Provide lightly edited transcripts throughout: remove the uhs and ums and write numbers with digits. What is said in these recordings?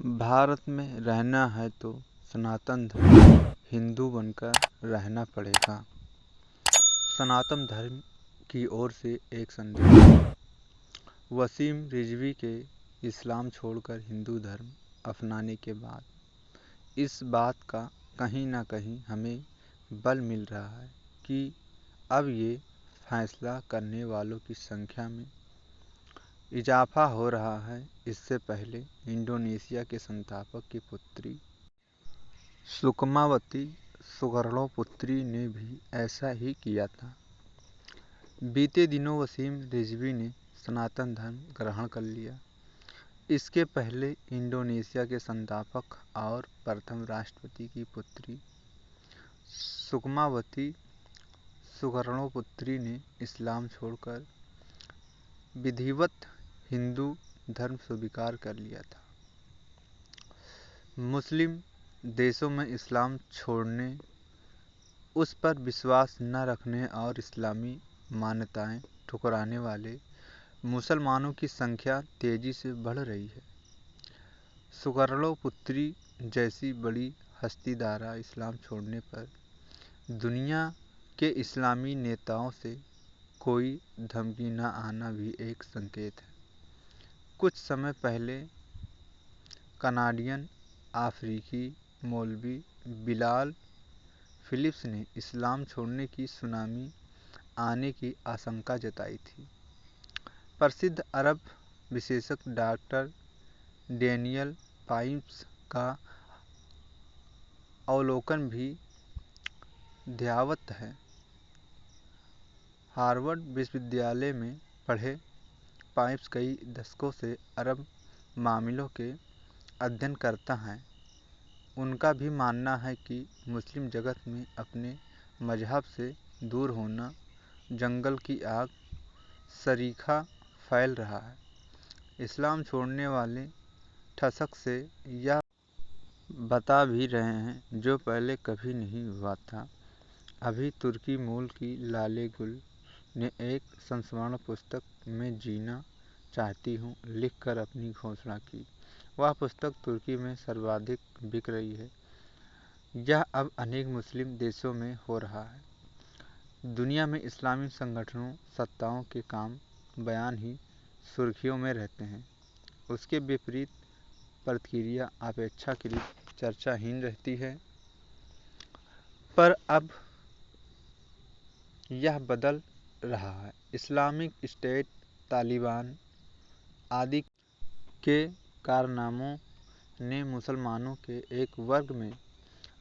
भारत में रहना है तो सनातन धर्म हिंदू बनकर रहना पड़ेगा। सनातन धर्म की ओर से एक संदेश। वसीम रिजवी के इस्लाम छोड़कर हिंदू धर्म अपनाने के बाद इस बात का कहीं न कहीं हमें बल मिल रहा है कि अब ये फैसला करने वालों की संख्या में इजाफा हो रहा है। इससे पहले इंडोनेशिया के संस्थापक की पुत्री सुकमावती सुकर्णोपुत्री ने भी ऐसा ही किया था। बीते दिनों वसीम रिजवी ने सनातन धर्म ग्रहण कर लिया। इसके पहले इंडोनेशिया के संस्थापक और प्रथम राष्ट्रपति की पुत्री सुकमावती सुकर्णोपुत्री ने इस्लाम छोड़कर विधिवत हिंदू धर्म स्वीकार कर लिया था। मुस्लिम देशों में इस्लाम छोड़ने, उस पर विश्वास न रखने और इस्लामी मान्यताएं ठुकराने वाले मुसलमानों की संख्या तेजी से बढ़ रही है। सुकर्णोपुत्री जैसी बड़ी हस्ती द्वारा इस्लाम छोड़ने पर दुनिया के इस्लामी नेताओं से कोई धमकी न आना भी एक संकेत है। कुछ समय पहले कनाडियन अफ्रीकी मौलवी बिलाल फिलिप्स ने इस्लाम छोड़ने की सुनामी आने की आशंका जताई थी। प्रसिद्ध अरब विशेषज्ञ डॉक्टर डैनियल पाइप्स का अवलोकन भी ध्यावत है। हार्वर्ड विश्वविद्यालय में पढ़े पाइप्स कई दशकों से अरब मामलों के अध्ययन करता है। उनका भी मानना है कि मुस्लिम जगत में अपने मजहब से दूर होना जंगल की आग सरीखा फैल रहा है। इस्लाम छोड़ने वाले ठसक से यह बता भी रहे हैं जो पहले कभी नहीं हुआ था। अभी तुर्की मूल की लाले गुल ने एक संस्मरण पुस्तक में जीना चाहती हूँ लिखकर अपनी घोषणा की। वह पुस्तक तुर्की में सर्वाधिक बिक रही है। यह अब अनेक मुस्लिम देशों में हो रहा है। दुनिया में इस्लामी संगठनों सत्ताओं के काम बयान ही सुर्खियों में रहते हैं। उसके विपरीत प्रतिक्रिया अपेक्षाकृत चर्चाहीन रहती है। पर अब यह बदल रहा है। इस्लामिक स्टेट, तालिबान आदि के कारनामों ने मुसलमानों के एक वर्ग में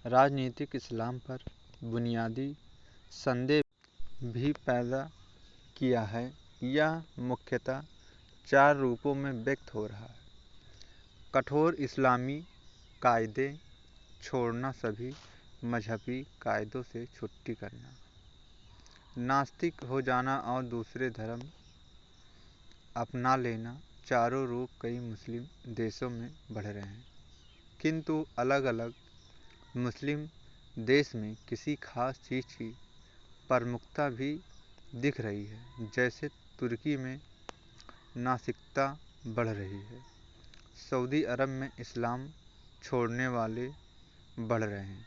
राजनीतिक इस्लाम पर बुनियादी संदेह भी पैदा किया है। यह मुख्यतः 4 रूपों में व्यक्त हो रहा है। कठोर इस्लामी कायदे छोड़ना, सभी मजहबी कायदों से छुट्टी करना, नास्तिक हो जाना और दूसरे धर्म अपना लेना। चारों रूप कई मुस्लिम देशों में बढ़ रहे हैं, किंतु अलग अलग मुस्लिम देश में किसी खास चीज़ की प्रमुखता भी दिख रही है। जैसे तुर्की में नास्तिकता बढ़ रही है, सऊदी अरब में इस्लाम छोड़ने वाले बढ़ रहे हैं,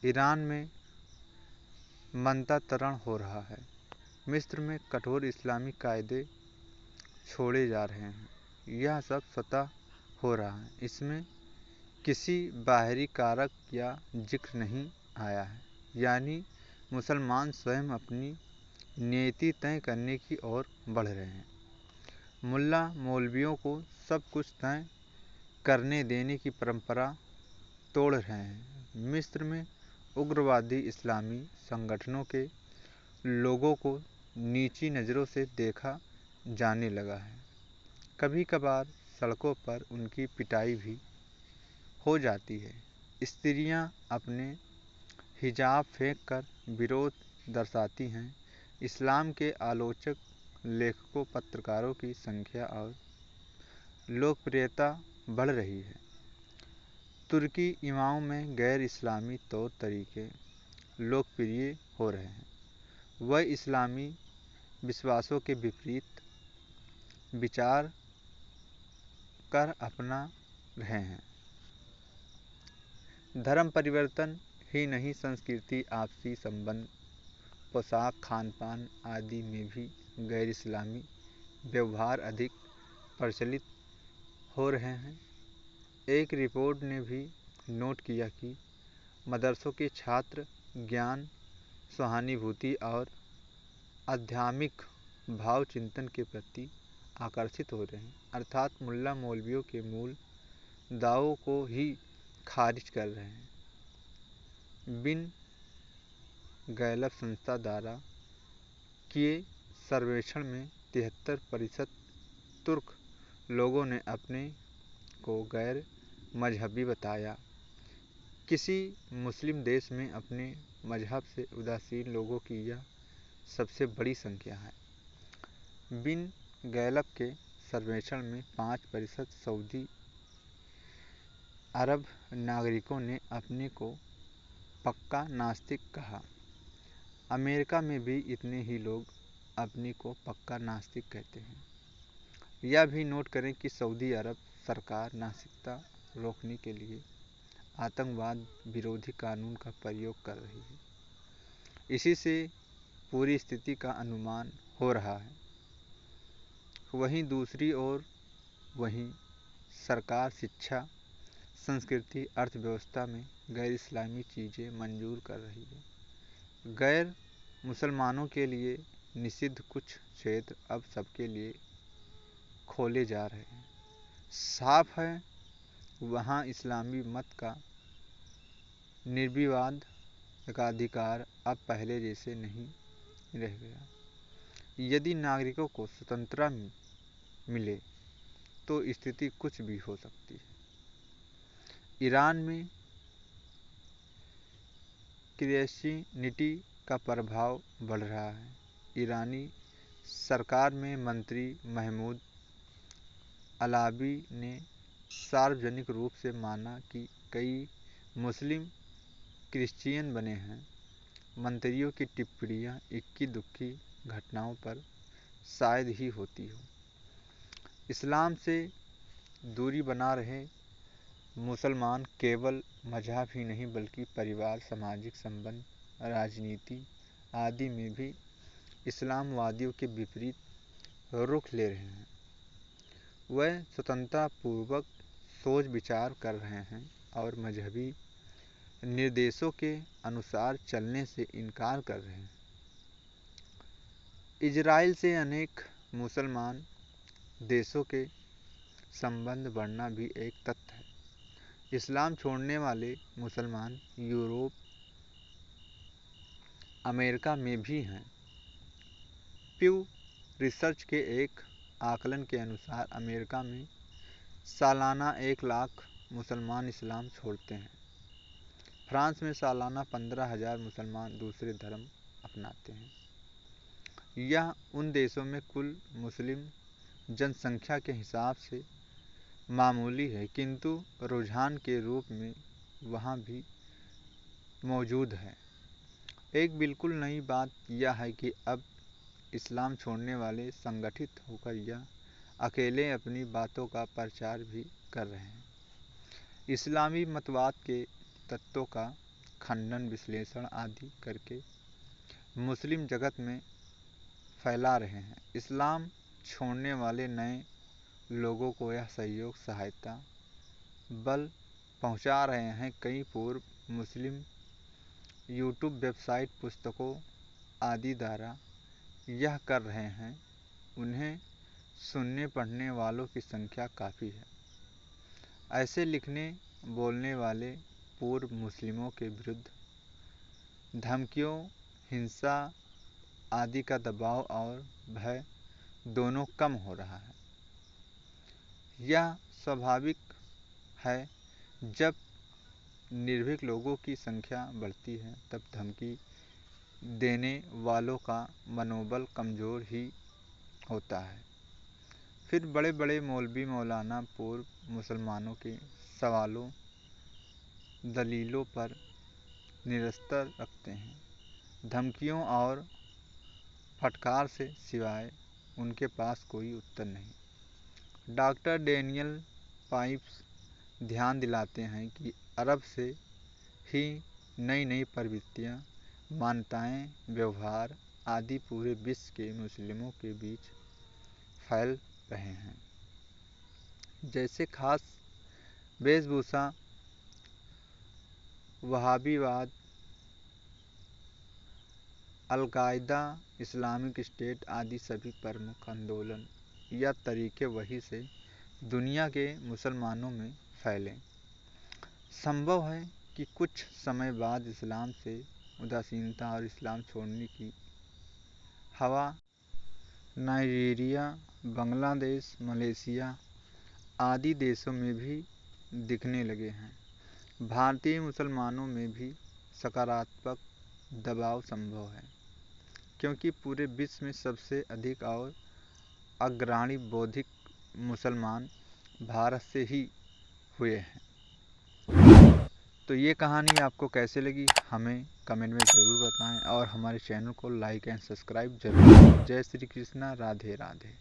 ईरान में मतांतरण हो रहा है, मिस्र में कठोर इस्लामी कायदे छोड़े जा रहे हैं। यह सब स्वतः हो रहा है। इसमें किसी बाहरी कारक या जिक्र नहीं आया है। यानी मुसलमान स्वयं अपनी नीति तय करने की ओर बढ़ रहे हैं। मुल्ला मौलवियों को सब कुछ तय करने देने की परंपरा तोड़ रहे हैं। मिस्र में उग्रवादी इस्लामी संगठनों के लोगों को नीची नज़रों से देखा जाने लगा है। कभी कभार सड़कों पर उनकी पिटाई भी हो जाती है। स्त्रियां अपने हिजाब फेंक कर विरोध दर्शाती हैं। इस्लाम के आलोचक, लेखकों, पत्रकारों की संख्या और लोकप्रियता बढ़ रही है। तुर्की इमामों में गैर इस्लामी तौर तरीके लोकप्रिय हो रहे हैं। वह इस्लामी विश्वासों के विपरीत विचार कर अपना रहे हैं। धर्म परिवर्तन ही नहीं, संस्कृति, आपसी संबंध, पोशाक, खान पान आदि में भी गैर इस्लामी व्यवहार अधिक प्रचलित हो रहे हैं। एक रिपोर्ट ने भी नोट किया कि मदरसों के छात्र ज्ञान, सहानुभूति और आध्यात्मिक भाव चिंतन के प्रति आकर्षित हो रहे हैं, अर्थात मुल्ला मौलवियों के मूल दावों को ही खारिज कर रहे हैं। बिन गैलप संस्था द्वारा किए सर्वेक्षण में 73% तुर्क लोगों ने अपने को गैर मजहबी बताया। किसी मुस्लिम देश में अपने मजहब से उदासीन लोगों की यह सबसे बड़ी संख्या है। बिन गैलप के सर्वेक्षण में 5% सऊदी अरब नागरिकों ने अपने को पक्का नास्तिक कहा। अमेरिका में भी इतने ही लोग अपने को पक्का नास्तिक कहते हैं। यह भी नोट करें कि सऊदी अरब सरकार नास्तिकता रोकने के लिए आतंकवाद विरोधी कानून का प्रयोग कर रही है। इसी से पूरी स्थिति का अनुमान हो रहा है। वहीं दूसरी ओर सरकार शिक्षा, संस्कृति, अर्थव्यवस्था में गैर इस्लामी चीज़ें मंजूर कर रही है। गैर मुसलमानों के लिए निषिद्ध कुछ क्षेत्र अब सबके लिए खोले जा रहे हैं। साफ है, वहाँ इस्लामी मत का निर्विवाद एकाधिकार अब पहले जैसे नहीं रह गया। यदि नागरिकों को स्वतंत्रता मिले तो स्थिति कुछ भी हो सकती है। ईरान में क्रिश्चियनिटी का प्रभाव बढ़ रहा है। ईरानी सरकार में मंत्री महमूद अलावी ने सार्वजनिक रूप से माना कि कई मुस्लिम क्रिश्चियन बने हैं। मंत्रियों की टिप्पणियां इक्की दुक्की घटनाओं पर शायद ही होती हो। इस्लाम से दूरी बना रहे मुसलमान केवल मजहब ही नहीं बल्कि परिवार, सामाजिक संबंध, राजनीति आदि में भी इस्लामवादियों के विपरीत रुख ले रहे हैं। वह स्वतंत्रता पूर्वक सोच विचार कर रहे हैं और मजहबी निर्देशों के अनुसार चलने से इनकार कर रहे हैं। इजराइल से अनेक मुसलमान देशों के संबंध बढ़ना भी एक तथ्य है। इस्लाम छोड़ने वाले मुसलमान यूरोप, अमेरिका में भी हैं। प्यू रिसर्च के एक आकलन के अनुसार अमेरिका में सालाना 1 लाख मुसलमान इस्लाम छोड़ते हैं। फ्रांस में सालाना 15,000 मुसलमान दूसरे धर्म अपनाते हैं। यह उन देशों में कुल मुस्लिम जनसंख्या के हिसाब से मामूली है, किंतु रुझान के रूप में वहाँ भी मौजूद है। एक बिल्कुल नई बात यह है कि अब इस्लाम छोड़ने वाले संगठित होकर यह अकेले अपनी बातों का प्रचार भी कर रहे हैं। इस्लामी मतवाद के तत्वों का खंडन, विश्लेषण आदि करके मुस्लिम जगत में फैला रहे हैं। इस्लाम छोड़ने वाले नए लोगों को यह सहयोग, सहायता, बल पहुंचा रहे हैं। कई पूर्व मुस्लिम यूट्यूब, वेबसाइट, पुस्तकों आदि द्वारा यह कर रहे हैं। उन्हें सुनने पढ़ने वालों की संख्या काफ़ी है। ऐसे लिखने बोलने वाले पूर्व मुस्लिमों के विरुद्ध धमकियों, हिंसा आदि का दबाव और भय दोनों कम हो रहा है। यह स्वाभाविक है, जब निर्भीक लोगों की संख्या बढ़ती है तब धमकी देने वालों का मनोबल कमज़ोर ही होता है। फिर बड़े बड़े मौलवी मौलाना पूर्व मुसलमानों के सवालों, दलीलों पर निरस्तर रखते हैं। धमकियों और फटकार से सिवाय उनके पास कोई उत्तर नहीं। डॉक्टर डेनियल पाइप्स ध्यान दिलाते हैं कि अरब से ही नई नई प्रवृत्तियाँ, मान्यताएं, व्यवहार आदि पूरे विश्व के मुस्लिमों के बीच फैल रहे हैं। जैसे खास वेशभूषा, वहाबीवाद, अलकायदा, इस्लामिक स्टेट आदि सभी प्रमुख आंदोलन या तरीके वही से दुनिया के मुसलमानों में फैले। संभव है कि कुछ समय बाद इस्लाम से उदासीनता और इस्लाम छोड़ने की हवा नाइजीरिया, बांग्लादेश, मलेशिया आदि देशों में भी दिखने लगे हैं। भारतीय मुसलमानों में भी सकारात्मक दबाव संभव है, क्योंकि पूरे विश्व में सबसे अधिक और अग्रणी बौद्धिक मुसलमान भारत से ही हुए हैं। तो ये कहानी आपको कैसे लगी हमें कमेंट में ज़रूर बताएं और हमारे चैनल को लाइक एंड सब्सक्राइब जरूर करें। जय श्री कृष्णा, राधे राधे।